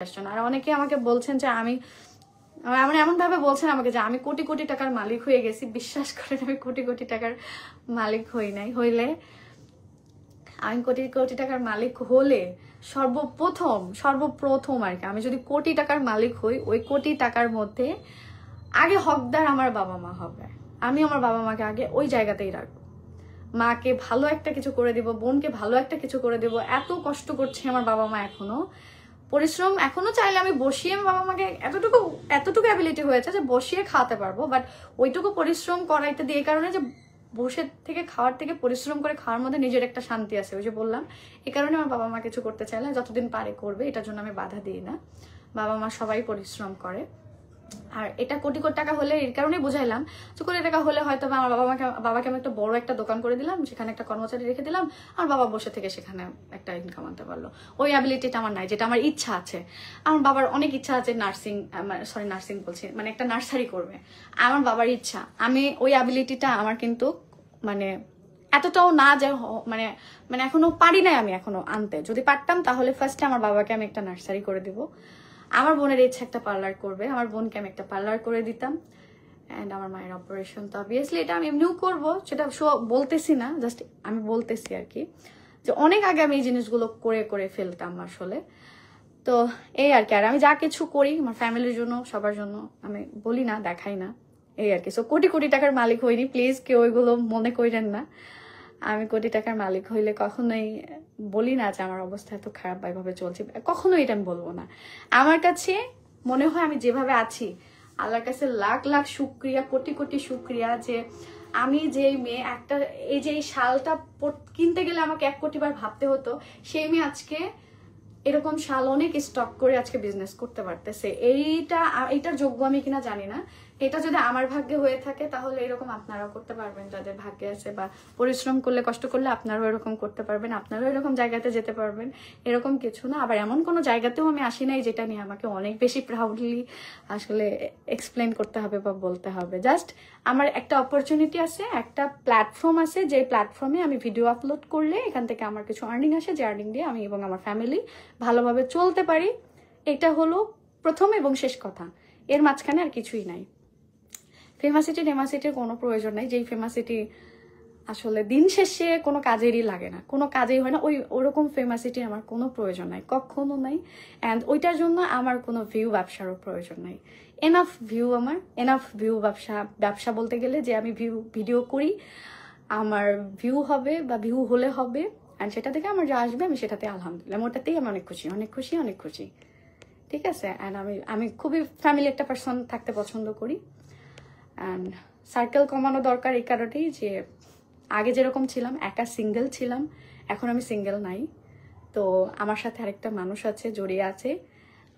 Question. আর অনেকে আমাকে বলছেন যে আমি এমন ভাবে বলছেন আমাকে যে আমি কোটি কোটি টাকার মালিক হয়ে গেছি। বিশ্বাস করেন আমি কোটি কোটি টাকার মালিক হই নাই। হইলে আমি কোটি কোটি টাকার মালিক হলে সর্বপ্রথম আর কি, আমি যদি কোটি টাকার মালিক হই, ওই কোটি টাকার মধ্যে আগে হকদার আমার বাবা মা হবে। আমি আমার বাবা মাকে আগে ওই জায়গাতেই রাখবো। মাকে ভালো একটা কিছু করে দিব, বোনকে ভালো একটা কিছু করে দিব। এত কষ্ট করছে আমার বাবা মা, এখনো পরিশ্রম, এখনো চাইলে আমি বসিয়ে বাবা মাকে এতটুকু অ্যাবিলিটি হয়েছে যে বসিয়ে খাওয়াতে পারবো। বাট ওইটুকু পরিশ্রম করাইতে দিয়ে কারণে যে বসে থেকে খাওয়ার থেকে পরিশ্রম করে খাওয়ার মধ্যে নিজের একটা শান্তি আছে, ওই যে বললাম। এই কারণে আমার বাবা মা কিছু করতে চাইলে যতদিন পারে করবে, এটার জন্য আমি বাধা দিই না। বাবা মা সবাই পরিশ্রম করে। আর এটা কোটি কোটি টাকা হলে এর কারণে বুঝাইলাম যে কোটি টাকা হলে হয়তো আমার বাবাকে আমি একটা বড় একটা দোকান করে দিলাম, সেখানে একটা কর্মচারী রেখে দিলাম, আর বাবা বসে থেকে সেখানে একটা ইনকাম আনতে পারলো। ওই অ্যাবিলিটিটা আমার নাই, যেটা আমার ইচ্ছা আছে। আমার বাবার অনেক ইচ্ছা আছে নার্সিং বলছি, মানে একটা নার্সারি করবে। আমার বাবার ইচ্ছা, আমি ওই অ্যাবিলিটিটা আমার কিন্তু মানে এতটাও না যে মানে মানে এখনো পারি নাই আমি এখনো আনতে। যদি পারতাম তাহলে ফার্স্টে আমার বাবাকে আমি একটা নার্সারি করে দিব। আমার বোনের ইচ্ছা একটা পার্লার করবে, আমার বোনকে আমি একটা পার্লার করে দিতাম। অ্যান্ড আমার মায়ের অপারেশন তো অবভিয়াসলি এটা আমি এমনিও করবো, সেটা বলতেছি না, জাস্ট আমি বলতেছি আর কি, যে অনেক আগে আমি এই জিনিসগুলো করে করে ফেলতাম আসলে। তো এই আর কি। আর আমি যা কিছু করি আমার ফ্যামিলির জন্য, সবার জন্য, আমি বলি না, দেখাই না, এই আর কি। সো কোটি কোটি টাকার মালিক হইনি, প্লিজ কেউ ওইগুলো মনে করেন না। আমি কোটি টাকার মালিক হইলে কখনোই বলি না যে আমার অবস্থা এত খারাপ বা এভাবে চলছে, কখনোই এটা আমি বলবো না। আমার কাছে মনে হয় আমি যেভাবে আছি, আল্লাহর কাছে লাখ লাখ শুক্রিয়া, কোটি কোটি শুক্রিয়া যে আমি যে মেয়ে একটা, এই যে এই শালটা কিনতে গেলে আমাকে 1 কোটি বার ভাবতে হতো, সেই মেয়ে আজকে এরকম শাল অনেক স্টক করে আজকে বিজনেস করতে পারতেছে। এইটার যোগ্য আমি কিনা জানি না। এটা যদি আমার ভাগ্যে হয়ে থাকে তাহলে এরকম আপনারাও করতে পারবেন, যাদের ভাগ্যে আছে, বা পরিশ্রম করলে, কষ্ট করলে আপনারাও এরকম করতে পারবেন, আপনারাও এরকম জায়গাতে যেতে পারবেন। এরকম কিছু না। আবার এমন কোনো জায়গাতেও আমি আসি নাই যেটা নিয়ে আমাকে অনেক বেশি প্রাউডলি আসলে এক্সপ্লেন করতে হবে বা বলতে হবে। জাস্ট আমার একটা অপরচুনিটি আছে, একটা প্ল্যাটফর্ম আছে, যে প্ল্যাটফর্মে আমি ভিডিও আপলোড করলে এখান থেকে আমার কিছু আর্নিং আসে, যে আর্নিং দিয়ে আমি এবং আমার ফ্যামিলি ভালোভাবে চলতে পারি। এটা হলো প্রথম এবং শেষ কথা, এর মাঝখানে আর কিছুই নাই। ফেমাসিটির কোনো প্রয়োজন নাই, যেই ফেমাসিটি আসলে দিন শেষে কোনো কাজেরই লাগে না, কোনো কাজেই হয় না, ওরকম ফেমাসিটি আমার কোনো প্রয়োজন নাই, কখনো নাই। অ্যান্ড ওইটার জন্য আমার কোনো ভিউ ব্যবসারও প্রয়োজন নাই। এনাফ ভিউ ব্যবসা বলতে গেলে যে আমি ভিডিও করি, আমার ভিউ হবে বা ভিউ হলে হবে, অ্যান্ড সেটা থেকে আমার যা আসবে আমি সেটাতে আলহামদুলিল্লাহ, ওটাতেই আমি অনেক খুশি। ঠিক আছে। অ্যান্ড আমি খুবই ফ্যামিলি একটা পার্সন থাকতে পছন্দ করি। অ্যান্ড সার্কেল কমানো দরকার এই কারণেই যে আগে যেরকম ছিলাম, একা সিঙ্গেল ছিলাম, এখন আমি সিঙ্গেল নাই। তো আমার সাথে আরেকটা মানুষ আছে, জড়িয়ে আছে।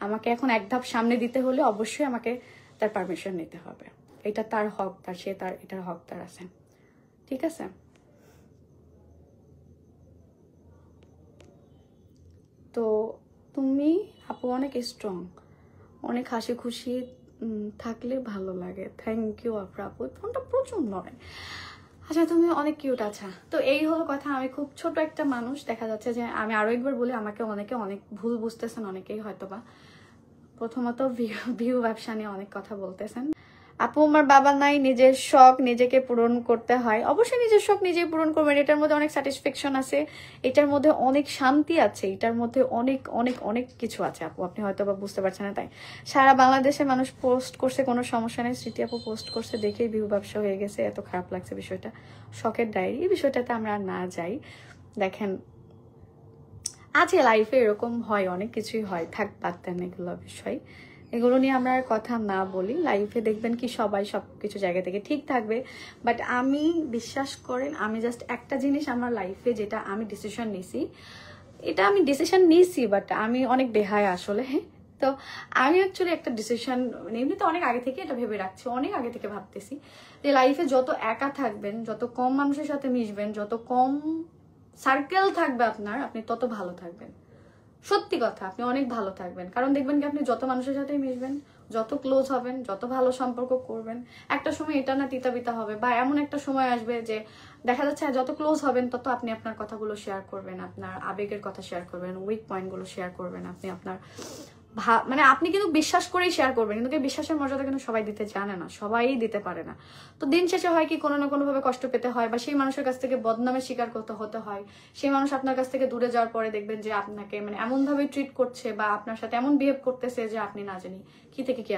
আমাকে এখন এক ধাপ সামনে দিতে হলে অবশ্যই আমাকে তার পারমিশন নিতে হবে। এটা তার হক, এটার হক তার আছে। ঠিক আছে। তো তুমি আপু অনেক স্ট্রং, অনেক হাসি খুশি থাকলে ভালো লাগে। থ্যাংক ইউ আপু, ফোনটা প্রচুর নয়। আচ্ছা তুমি অনেক কিউট। আচ্ছা তো এই হলো কথা। আমি খুব ছোট একটা মানুষ, দেখা যাচ্ছে যে আমি আরো একবার বলি, আমাকে অনেকে অনেক ভুল বুঝতেছেন, অনেকেই হয়তোবা। প্রথমত ভিউ ব্যবসা নিয়ে অনেক কথা বলতেছেন। আপু আমার বাবা নাই, নিজের শখ নিজেকে পূরণ করতে হয়। অবশ্যই নিজের শখ নিজেই পূরণ করবেন, এটার মধ্যে অনেক স্যাটিসফ্যাকশন আছে, এটার মধ্যে অনেক শান্তি আছে, এটার মধ্যে অনেক অনেক অনেক কিছু আছে আপু, আপনি হয়তো বা বুঝতে পারছেন না। তাই সারা বাংলাদেশের মানুষ পোস্ট করছে, কোনো সমস্যা নেই। স্মৃতি আপু পোস্ট করছে দেখেই ভিউ ব্যবসা হয়ে গেছে, এত খারাপ লাগছে বিষয়টা। শখের ডায়েরি, এই বিষয়টাতে আমরা না যাই। দেখেন আছে লাইফে, এরকম হয়, অনেক কিছুই হয়, থাক বাদ দেন এগুলো বিষয়, এগুলো নিয়ে আমরা আর কথা না বলি। লাইফে দেখবেন কি সবাই সবকিছু জায়গা থেকে ঠিক থাকবে। বাট আমি বিশ্বাস করেন, আমি জাস্ট একটা জিনিস আমার লাইফে যেটা আমি ডিসিশন নিছি, এটা আমি ডিসিশন নিয়েছি, বাট আমি অনেক বেহায় আসলে। হ্যাঁ, তো আমি অ্যাকচুয়ালি একটা ডিসিশন এমনিতে অনেক আগে থেকে এটা ভেবে রাখছি, অনেক আগে থেকে ভাবতেছি যে লাইফে যত একা থাকবেন, যত কম মানুষের সাথে মিশবেন, যত কম সার্কেল থাকবে আপনার, আপনি তত ভালো থাকবেন। সত্যি কথা, আপনি অনেক ভালো থাকবেন। কারণ দেখবেন কি আপনি যত মানুষের সাথে মিশবেন, যত ক্লোজ হবেন, যত ভালো সম্পর্ক করবেন, একটা সময় এটা না তিতা হবে, বা এমন একটা সময় আসবে যে দেখা যাচ্ছে যত ক্লোজ হবেন তত আপনি আপনার কথাগুলো শেয়ার করবেন, আপনার আবেগের কথা শেয়ার করবেন, উইক পয়েন্টগুলো শেয়ার করবেন, আপনি আপনার মানে আপনি কিন্তু বিশ্বাস করেই শেয়ার করবেন, কিন্তু বিশ্বাসের মর্যাদা কিন্তু সবাই দিতে জানে না, সবাই দিতে পারে না। তো দিন শেষে হয় কি, কোনো না কোনো ভাবে কষ্ট পেতে হয়, বা সেই মানুষের কাছ থেকে বদনামের শিকার হতে হয়। সেই মানুষ আপনার কাছ থেকে দূরে যাওয়ার পরে দেখবেন যে আপনাকে মানে এমন ভাবে ট্রিট করছে বা আপনার সাথে এমন বিহেভ করতেছে যে আপনি না জানি কি থেকে কি